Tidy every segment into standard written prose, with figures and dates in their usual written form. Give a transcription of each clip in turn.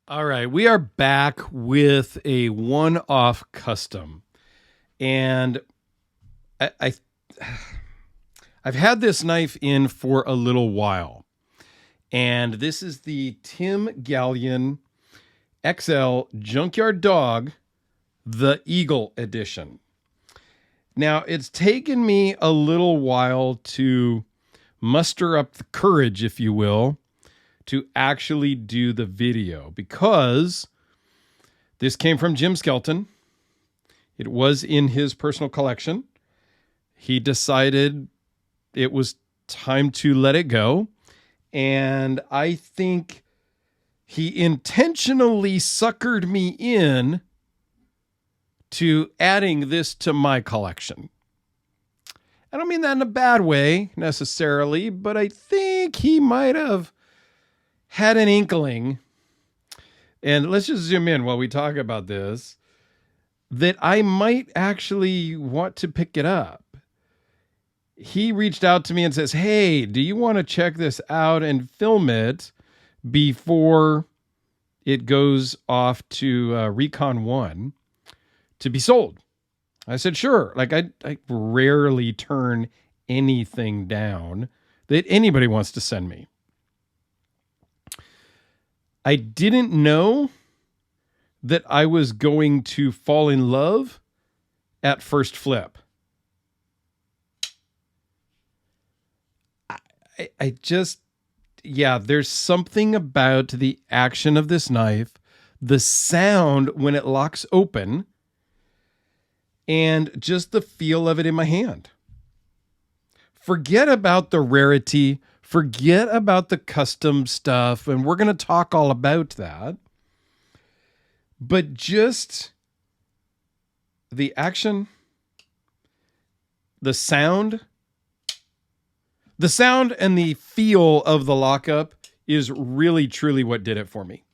All right, we are back with a one-off custom, and I I've had this knife in for a little while, and this is the Tim Galyean XL Junkyard Dog, the Eagle Edition. Now, it's taken me a little while to muster up the courage, if you will, to actually do the video because this came from Jim Skelton. It was in his personal collection. He decided it was time to let it go. And I think he intentionally suckered me in to adding this to my collection. I don't mean that in a bad way necessarily, but I think he might have had an inkling, and let's just zoom in while we talk about this, that I might actually want to pick it up. He reached out to me and says, hey, do you want to check this out and film it before it goes off to Recon 1 to be sold? I said, sure. Like I rarely turn anything down that anybody wants to send me. I didn't know that I was going to fall in love at first flip. I just, there's something about the action of this knife, the sound when it locks open, and just the feel of it in my hand. Forget about the rarity. Forget about the custom stuff, and we're going to talk all about that. But just the action, the sound and the feel of the lockup is really, truly what did it for me.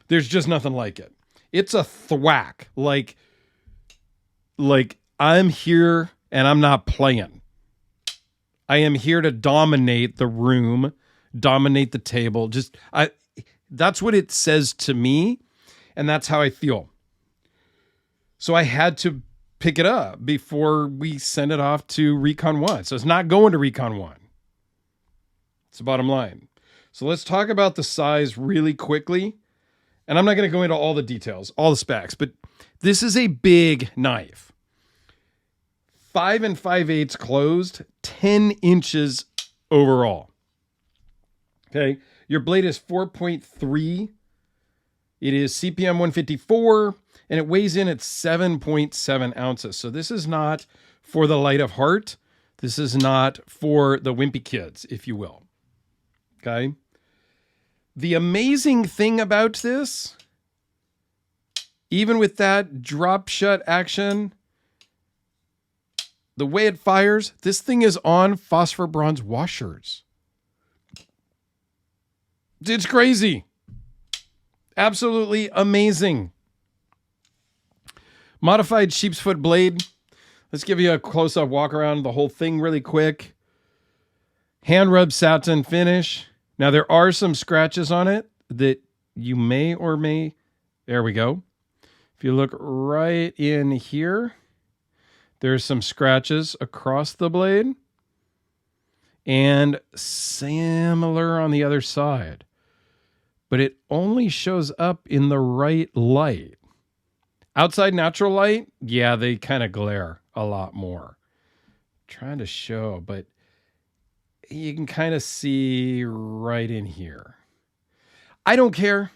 There's just nothing like it. It's a thwack. Like I'm here and I'm not playing. I am here to dominate the room, dominate the table. That's what it says to me, and that's how I feel. So I had to pick it up before we send it off to Recon 1. So it's not going to Recon 1. It's the bottom line. So let's talk about the size really quickly. And I'm not going to go into all the details, all the specs, but this is a big knife. 5 5/8 closed, 10 inches overall. Okay, your blade is 4.3. It is CPM 154, and it weighs in at 7.7 ounces. So this is not for the light of heart. This is not for the wimpy kids, if you will. Okay. The amazing thing about this, even with that drop shut action, the way it fires, this thing is on phosphor bronze washers. It's crazy. Absolutely amazing. Modified sheep's foot blade. Let's give you a close-up walk around the whole thing really quick. Hand rub satin finish. Now there are some scratches on it that you may or may, there we go. If you look right in here, there's some scratches across the blade and similar on the other side, but it only shows up in the right light. Outside natural light, yeah, they kind of glare a lot more. Trying to show, but you can kind of see right in here. I don't care.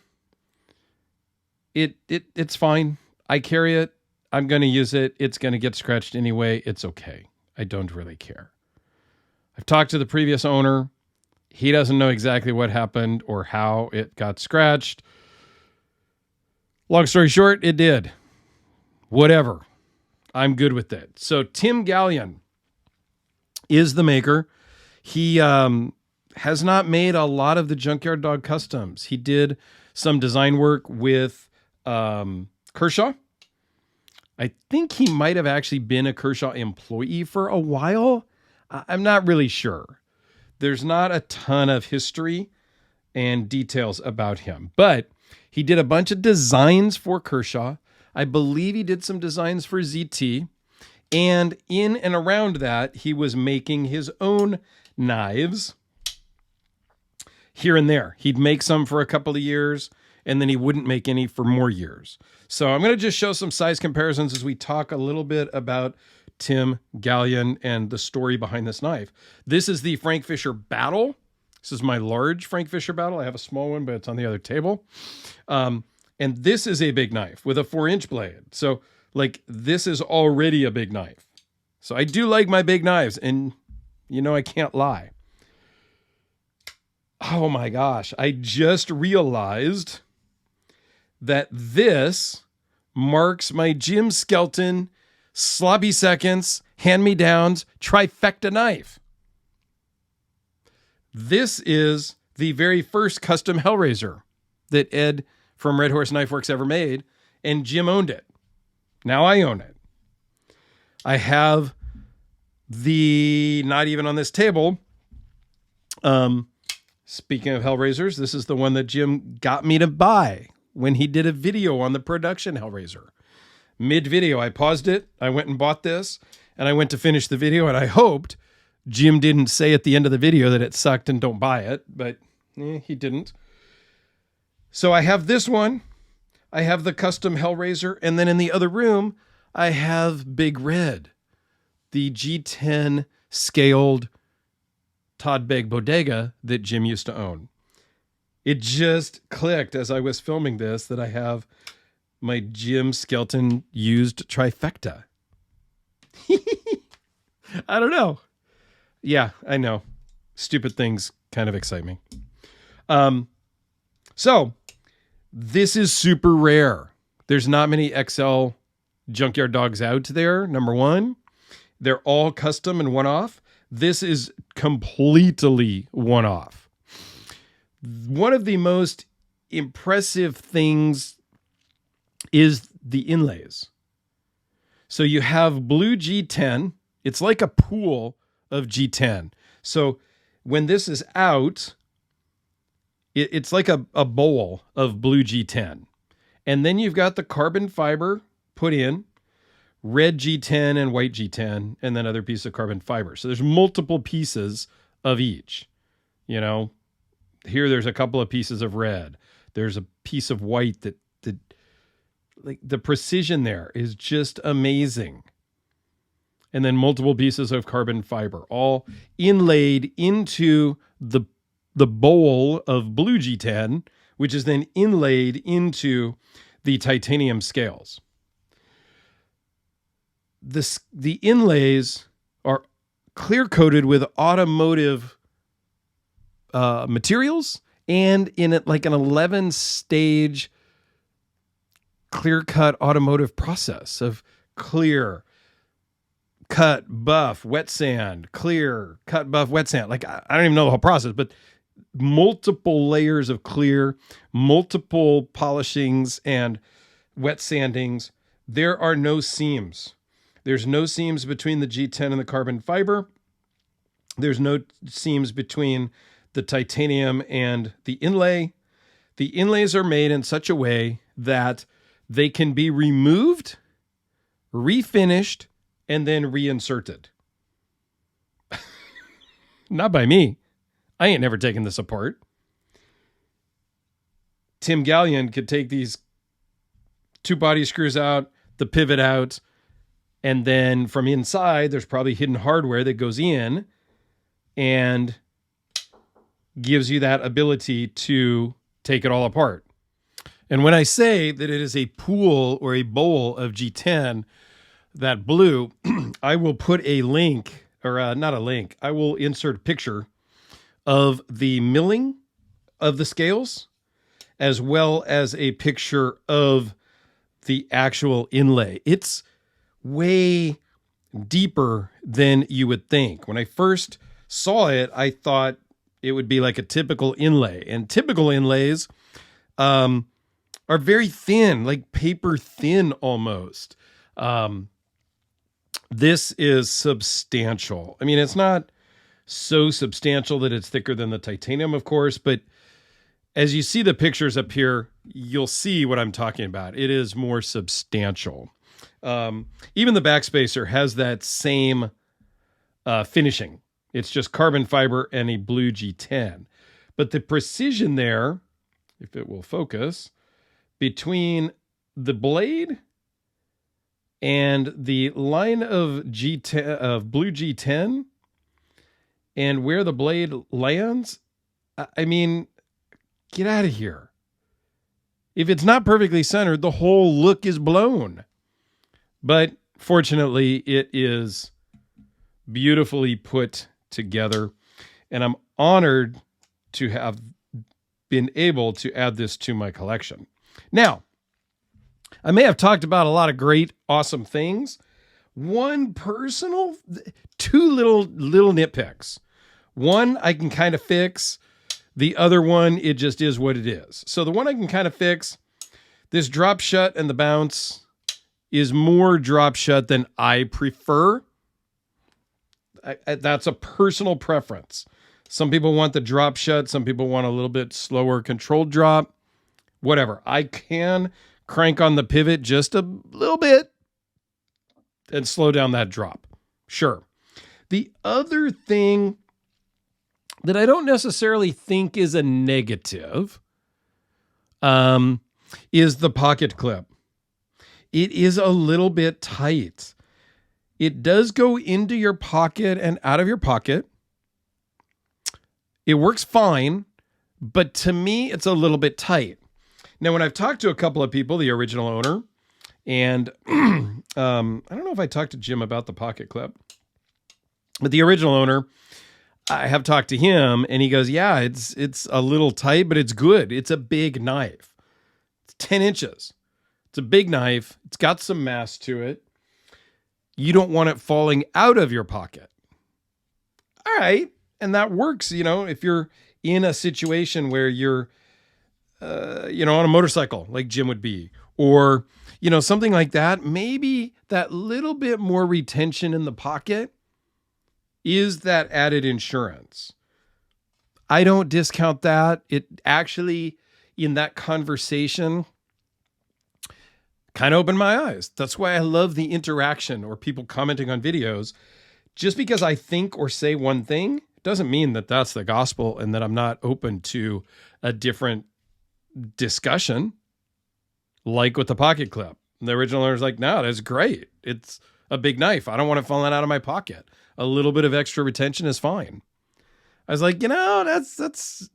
It's fine. I carry it. I'm going to use it. It's going to get scratched anyway. It's okay. I don't really care. I've talked to the previous owner. He doesn't know exactly what happened or how it got scratched. Long story short, it did. Whatever. I'm good with it. So Tim Galyean is the maker. He has not made a lot of the Junkyard Dog customs. He did some design work with Kershaw. I think he might have actually been a Kershaw employee for a while. I'm not really sure. There's not a ton of history and details about him. But he did a bunch of designs for Kershaw. I believe he did some designs for ZT. And in and around that, he was making his own knives here and there. He'd make some for a couple of years, and then he wouldn't make any for more years. So I'm going to just show some size comparisons as we talk a little bit about Tim Galyean and the story behind this knife. This is the Frank Fisher Battle. This is my large Frank Fisher Battle. I have a small one, but it's on the other table. And this is a big knife with a 4-inch blade. So like this is already a big knife. So I do like my big knives, and I can't lie. Oh my gosh, I just realized that this marks my Jim Skelton sloppy seconds, hand-me-downs, trifecta knife. This is the very first custom Hellraiser that Ed from Red Horse Knife Works ever made, and Jim owned it. Now I own it. I have not even on this table. Speaking of Hellraisers, this is the one that Jim got me to buy when he did a video on the production Hellraiser. Mid-video, I paused it. I went and bought this, and I went to finish the video, and I hoped Jim didn't say at the end of the video that it sucked and don't buy it, but he didn't. So I have this one. I have the custom Hellraiser, and then in the other room, I have Big Red, the G10 scaled Todd Begg Bodega that Jim used to own. It just clicked as I was filming this that I have my Jim Skelton used trifecta. I don't know. Yeah, I know. Stupid things kind of excite me. So this is super rare. There's not many XL Junkyard Dogs out there, number one. They're all custom and one-off. This is completely one-off. One of the most impressive things is the inlays. So you have blue G10. It's like a pool of G10. So when this is out, it's like a bowl of blue G10. And then you've got the carbon fiber put in, red G10 and white G10, and then other pieces of carbon fiber. So there's multiple pieces of each. Here there's a couple of pieces of red. There's a piece of white that like the precision there is just amazing. And then multiple pieces of carbon fiber, all inlaid into the bowl of blue G10, which is then inlaid into the titanium scales. The inlays are clear coated with automotive materials, and in it like an 11-stage clear-cut automotive process of clear, cut, buff, wet sand, clear, cut, buff, wet sand. Like, I don't even know the whole process, but multiple layers of clear, multiple polishings and wet sandings. There are no seams. There's no seams between the G10 and the carbon fiber. There's no seams between the titanium and the inlay. The inlays are made in such a way that they can be removed, refinished, and then reinserted. Not by me. I ain't never taken this apart. Tim Galyean could take these 2 body screws out, the pivot out, and then from inside, there's probably hidden hardware that goes in and gives you that ability to take it all apart. And when I say that it is a pool or a bowl of G10, that blue, I will put a link, or not a link, I will insert a picture of the milling of the scales, as well as a picture of the actual inlay. It's way deeper than you would think. When I first saw it, I thought it would be like a typical inlay. And typical inlays are very thin, like paper thin almost. This is substantial. I mean, it's not so substantial that it's thicker than the titanium, of course, but as you see the pictures up here, you'll see what I'm talking about. It is more substantial. Even the backspacer has that same finishing. It's just carbon fiber and a blue G10. But the precision there, if it will focus, between the blade and the line of G10 of blue G10 and where the blade lands, I mean, get out of here. If it's not perfectly centered, the whole look is blown. But fortunately, it is beautifully put together, and I'm honored to have been able to add this to my collection. Now, I may have talked about a lot of great, awesome things. Two little nitpicks. One I can kind of fix. The other one, it just is what it is. So the one I can kind of fix, this drop shut and the bounce is more drop shut than I prefer. That's a personal preference. Some people want the drop shut. Some people want a little bit slower controlled drop. Whatever. I can crank on the pivot just a little bit and slow down that drop. Sure. The other thing that I don't necessarily think is a negative is the pocket clip. It is a little bit tight. It does go into your pocket and out of your pocket. It works fine, but to me, it's a little bit tight. Now, when I've talked to a couple of people, the original owner, and I don't know if I talked to Jim about the pocket clip, but the original owner, I have talked to him, and he goes, yeah, it's a little tight, but it's good. It's a big knife. It's 10 inches. It's a big knife. It's got some mass to it. You don't want it falling out of your pocket. All right. And that works, if you're in a situation where you're, on a motorcycle like Jim would be, or, something like that. Maybe that little bit more retention in the pocket is that added insurance. I don't discount that. It actually, in that conversation, kind of opened my eyes. That's why I love the interaction or people commenting on videos. Just because I think or say one thing doesn't mean that that's the gospel and that I'm not open to a different discussion, like with the pocket clip. The original owner's like, no, that's great. It's a big knife. I don't want it falling out of my pocket. A little bit of extra retention is fine. I was like, that's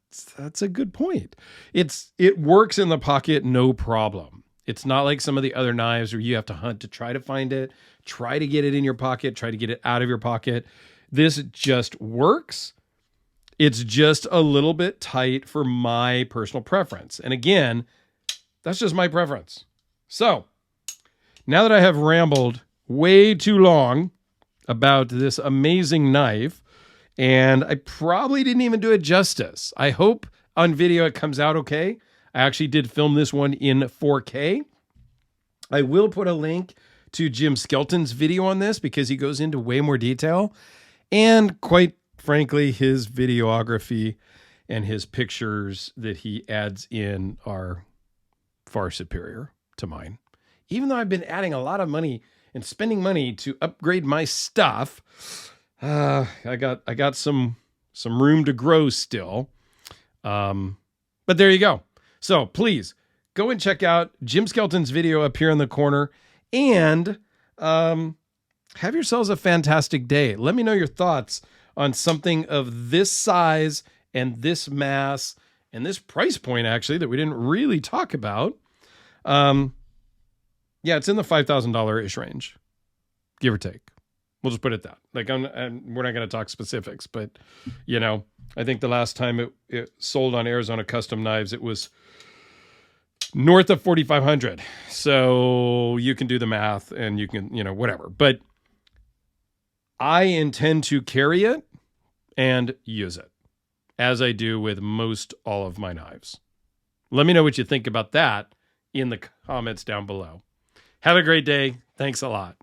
a good point. It works in the pocket, no problem. It's not like some of the other knives where you have to hunt to try to find it, try to get it in your pocket, try to get it out of your pocket. This just works. It's just a little bit tight for my personal preference. And again, that's just my preference. So now that I have rambled way too long about this amazing knife, and I probably didn't even do it justice. I hope on video it comes out okay. I actually did film this one in 4K. I will put a link to Jim Skelton's video on this because he goes into way more detail. And quite frankly, his videography and his pictures that he adds in are far superior to mine. Even though I've been adding a lot of money and spending money to upgrade my stuff, I got some room to grow still. But there you go. So please go and check out Jim Skelton's video up here in the corner, and have yourselves a fantastic day. Let me know your thoughts on something of this size and this mass and this price point, actually, that we didn't really talk about. Yeah, it's in the $5,000-ish range, give or take. We'll just put it that. Like, we're not going to talk specifics, but, I think the last time it sold on Arizona Custom Knives, it was north of 4,500. So you can do the math and you can, whatever. But I intend to carry it and use it, as I do with most all of my knives. Let me know what you think about that in the comments down below. Have a great day. Thanks a lot.